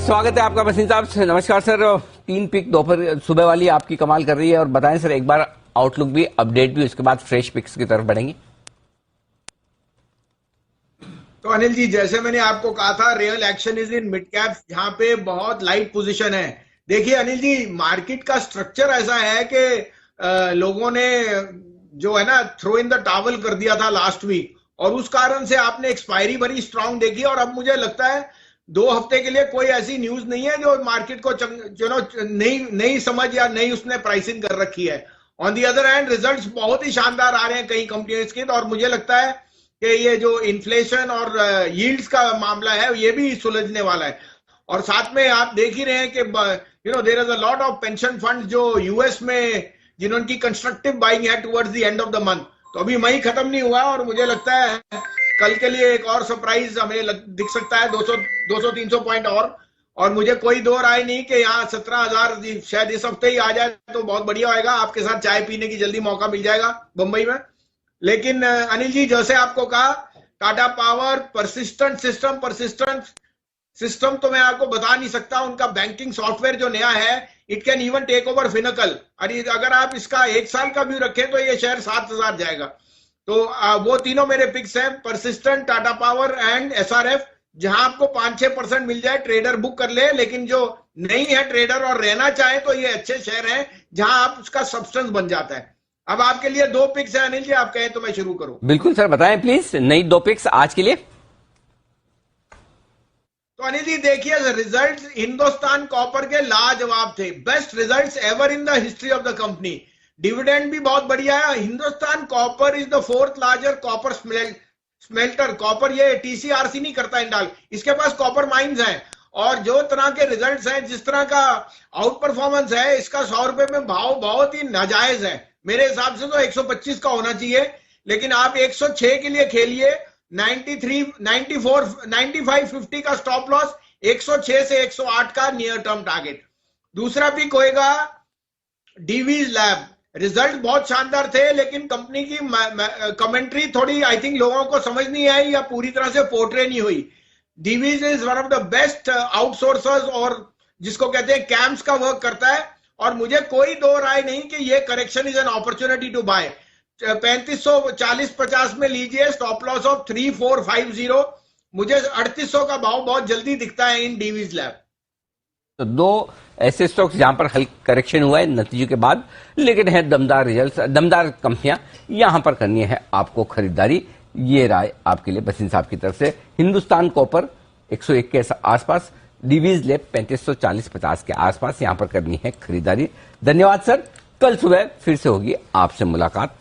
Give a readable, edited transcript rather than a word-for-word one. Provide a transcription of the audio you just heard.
स्वागत है आपका वसीम साहब। नमस्कार सर। 3 पिक दोपहर सुबह वाली आपकी कमाल कर रही है, और बताएं सर एक बार आउटलुक भी, अपडेट भी, उसके बाद फ्रेश पिक्स की तरफ बढ़ेंगे। तो अनिल जी, जैसे मैंने आपको कहा था, real action is in mid cap, जहां पे बहुत लाइट पोजीशन है। देखिए अनिल जी, मार्केट का स्ट्रक्चर ऐसा है कि लोगों ने जो है ना थ्रो इन द टावल कर दिया था लास्ट वीक, और उस कारण से आपने एक्सपायरी बड़ी स्ट्रांग देखी। और अब मुझे लगता है 2 हफ्ते के लिए कोई ऐसी न्यूज नहीं है जो मार्केट को नई समझ या नई उसने प्राइसिंग कर रखी है। On the other hand results बहुत ही शानदार आ रहे हैं कई कंपनियों के, और मुझे लगता है कि ये जो इन्फ्लेशन और यील्ड्स का मामला है ये भी सुलझने वाला है। और साथ में आप देख ही रहे हैं कि there is a lot of pension fund जो यूएस में जिन्होंने कंस्ट्रक्टिव बाइंग है towards the end of the month. तो अभी मई खत्म नहीं हुआ, और मुझे लगता है कल के लिए एक और सरप्राइज हमें दिख सकता है, 200-300 पॉइंट और मुझे कोई दो राय नहीं कि यहाँ 17,000 शायद इस हफ्ते ही आ जाए तो बहुत बढ़िया होगा। आपके साथ चाय पीने की जल्दी मौका मिल जाएगा बंबई में। लेकिन अनिल जी, जैसे आपको कहा, टाटा पावर परसिस्टेंट सिस्टम तो मैं आपको बता नहीं सकता। उनका बैंकिंग सॉफ्टवेयर जो नया है, it can even take over फिनकल। अगर आप इसका 1 साल का व्यू रखें तो ये शेयर 7,000 जाएगा। तो वो तीनों मेरे पिक्स हैं, persistent, Tata power and SRF. जहां आपको 5-6% मिल जाए, ट्रेडर बुक कर ले। लेकिन जो नहीं है ट्रेडर और रहना चाहे तो ये अच्छे शेयर हैं जहां आप उसका सब्सटेंस बन जाता है। अब आपके लिए 2 पिक्स है अनिल जी, आप कहें तो मैं शुरू करूं। बिल्कुल सर, बताएं प्लीज नई 2 पिक्स आज के लिए। तो अनिल जी देखिए, रिजल्ट्स हिंदुस्तान कॉपर के लाजवाब थे, best results ever in the history of the company. Dividend भी बहुत बढ़िया है। Hindustan copper is the 4th largest copper smelter. Copper ये टीसीआरसी नहीं करता इंडाल, इसके पास कॉपर माइंस हैं। और जो तरह के रिजल्ट्स हैं, जिस तरह का आउट परफॉर्मेंस है, इसका 100 रुपए में भाव बहुत ही नाजायज है। मेरे हिसाब से तो 125 का होना चाहिए, लेकिन आप 106 के लिए खेलिए। 93, 94, 95, 50 का स्टॉप लॉस, 106 से 108 का नियर टर्म टारगेट। दूसरा पिक होएगा डीवीज लैब। रिजल्ट बहुत शानदार थे, लेकिन कंपनी की कमेंट्री थोड़ी आई थिंक लोगों को समझ नहीं आई या पूरी तरह से पोर्ट्रे नहीं हुई। डीवीज is one of the best outsourcers, और जिसको कहते हैं कैम्प्स का वर्क करता है। और मुझे कोई दो राय नहीं कि ये correction is an opportunity to buy. 3540-50 में लीजिए, स्टॉप लॉस ऑफ 3450। मुझे 3800 का भाव बहुत जल्दी दिखता है इन डीवीज लैब। तो 2 ऐसे स्टॉक्स जहां पर हल्का करेक्शन हुआ है नतीजों के बाद, लेकिन है दमदार रिजल्ट, दमदार कंपनियां, यहां पर करनी है आपको खरीदारी। ये राय आपके लिए वसीम साहब की तरफ से। हिंदुस्तान कॉपर 101 के आसपास, डीवीज लैब 3540-50 के आसपास, यहां पर करनी है खरीदारी। धन्यवाद सर। कल सुबह फिर से होगी आपसे मुलाकात।